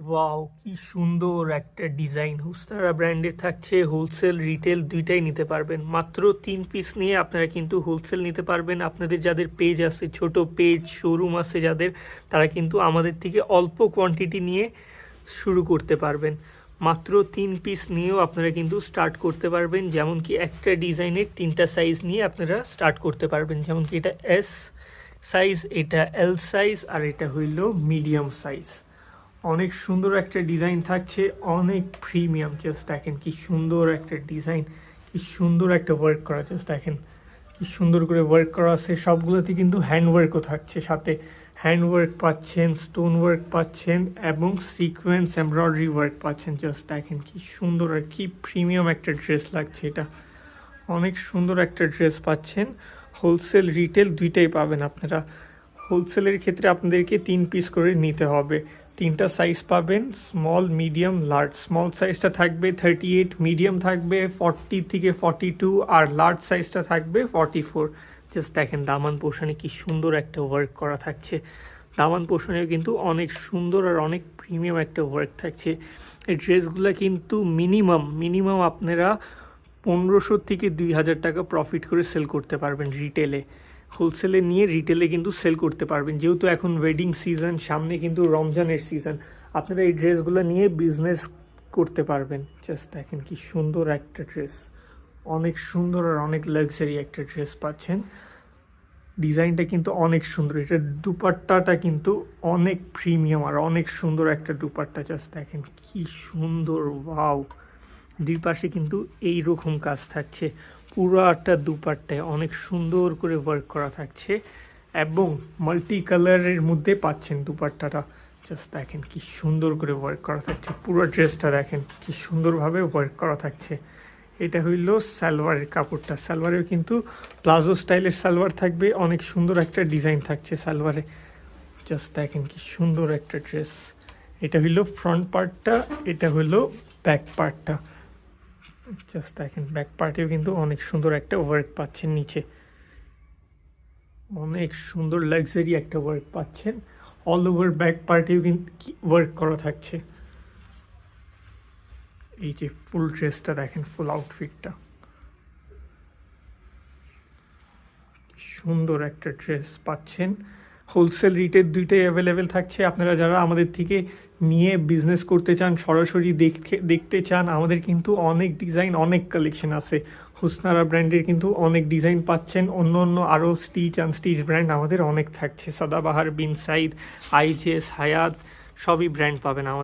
Wow, কি সুন্দর একটা ডিজাইন! হুসনারা ব্র্যান্ডের থাকছে, হোলসেল রিটেল দুইটাই নিতে পারবেন। মাত্র 3 পিস নিয়ে আপনারা কিন্তু হোলসেল নিতে পারবেন। আপনাদের যাদের পেজ আছে, ছোট পেজ শোরুম আছে যাদের, তারা কিন্তু আমাদের থেকে অল্প কোয়ান্টিটি নিয়ে শুরু করতে পারবেন। মাত্র 3 পিস নিয়েও আপনারা কিন্তু স্টার্ট করতে পারবেন। যেমন কি একটা ডিজাইনের 3টা সাইজ নিয়ে আপনারা স্টার্ট করতে পারবেন। যেমন কি এটা এস সাইজ, এটা এল সাইজ, আর এটা হইল মিডিয়াম সাইজ। অনেক সুন্দর একটা ডিজাইন থাকছে, অনেক প্রিমিয়াম। জাস্ট দেখেন কি সুন্দর একটা ডিজাইন, কি সুন্দর একটা ওয়ার্ক করা। জাস্ট দেখেন কি সুন্দর করে ওয়ার্ক করা আছে। সবগুলোতে কিন্তু হ্যান্ড ওয়ার্কও থাকছে, সাথে হ্যান্ড ওয়ার্ক পাচ্ছেন, স্টোন ওয়ার্ক পাচ্ছেন এবং সিকোয়েন্স এমব্রয়ডারি ওয়ার্ক পাচ্ছেন। জাস্ট দেখেন কি সুন্দর আর কি প্রিমিয়াম একটা ড্রেস লাগছে। এটা অনেক সুন্দর একটা ড্রেস পাচ্ছেন। হোলসেল রিটেল দুইটাই পাবেন আপনারা। হোলসেলের ক্ষেত্রে আপনাদেরকে 3 পিস করে নিতে হবে। 3টা সাইজ পাবেন, স্মল, মিডিয়াম, লার্জ। স্মল সাইজটা থাকবে 38, মিডিয়াম থাকবে 40 থেকে 42, আর লার্জ সাইজটা থাকবে 44। জাস্ট দেখেন দামান পোর্শনে কি সুন্দর একটা ওয়ার্ক করা থাকছে। দামান পোর্শনেও কিন্তু অনেক সুন্দর আর অনেক প্রিমিয়াম একটা ওয়ার্ক থাকছে। এই ড্রেসগুলো কিন্তু মিনিমাম আপনারা 1500 থেকে 2000 টাকা প্রফিট করে সেল করতে পারবেন রিটেলে। হোলসেলে নিয়ে রিটেলে কিন্তু সেল করতে পারবেন। যেহেতু এখন ওয়েডিং সিজন, সামনে কিন্তু রমজানের সিজন, আপনারা এই ড্রেসগুলো নিয়ে বিজনেস করতে পারবেন। জাস্ট দেখেন কি সুন্দর একটা ড্রেস, অনেক সুন্দর আর অনেক লাক্সারি একটা ড্রেস পাচ্ছেন। ডিজাইনটা কিন্তু অনেক সুন্দর। এটা দুপাট্টাটা কিন্তু অনেক প্রিমিয়াম আর অনেক সুন্দর একটা দুপাট্টা। জাস্ট দেখেন কি সুন্দর, ওয়াও! দুই পাশে কিন্তু এইরকম কাজ থাকছে। পুরো একটা দুপাট্টায় অনেক সুন্দর করে ওয়ার্ক করা থাকছে এবং মাল্টি কালারের মধ্যে পাচ্ছেন দুপাট্টাটা। জাস্ট দেখেন কি সুন্দর করে ওয়ার্ক করা থাকছে। পুরো ড্রেসটা দেখেন কি সুন্দরভাবে ওয়ার্ক করা থাকছে। এটা হইল সালোয়ারের কাপড়টা। সালোয়ারেও কিন্তু প্লাজো স্টাইলের সালোয়ার থাকবে, অনেক সুন্দর একটা ডিজাইন থাকছে সালোয়ারে। জাস্ট দেখেন কি সুন্দর একটা ড্রেস। এটা হইল ফ্রন্ট পার্টটা, এটা হইল ব্যাক পার্টটা। জাস্ট দেখেন ব্যাক পার্টেও কিন্তু অনেক সুন্দর একটা ওয়ার্ক পাচ্ছেন। নিচে অনেক সুন্দর লাক্সারি একটা ওয়ার্ক পাচ্ছেন। অল ওভার ব্যাক পার্টেও কিন্তু ওয়ার্ক করা থাকছে। এই যে ফুল ড্রেসটা দেখেন, ফুল আউটফিটটা সুন্দর একটা ড্রেস পাচ্ছেন। হোলসেল রিটেল দুইটাই অ্যাভেলেবেল থাকছে। আপনারা যারা আমাদের থেকে নিয়ে বিজনেস করতে চান, সরাসরি দেখতে চান, আমাদের কিন্তু অনেক ডিজাইন, অনেক কালেকশন আছে। হুসনারা ব্র্যান্ডের কিন্তু অনেক ডিজাইন পাচ্ছেন। অন্য আরও স্টিচ আনস্টিচ ব্র্যান্ড আমাদের অনেক থাকছে। সাদাবাহার, বিন সাইদ, আইজেস, হায়াত, সবই ব্র্যান্ড পাবেন আমাদের।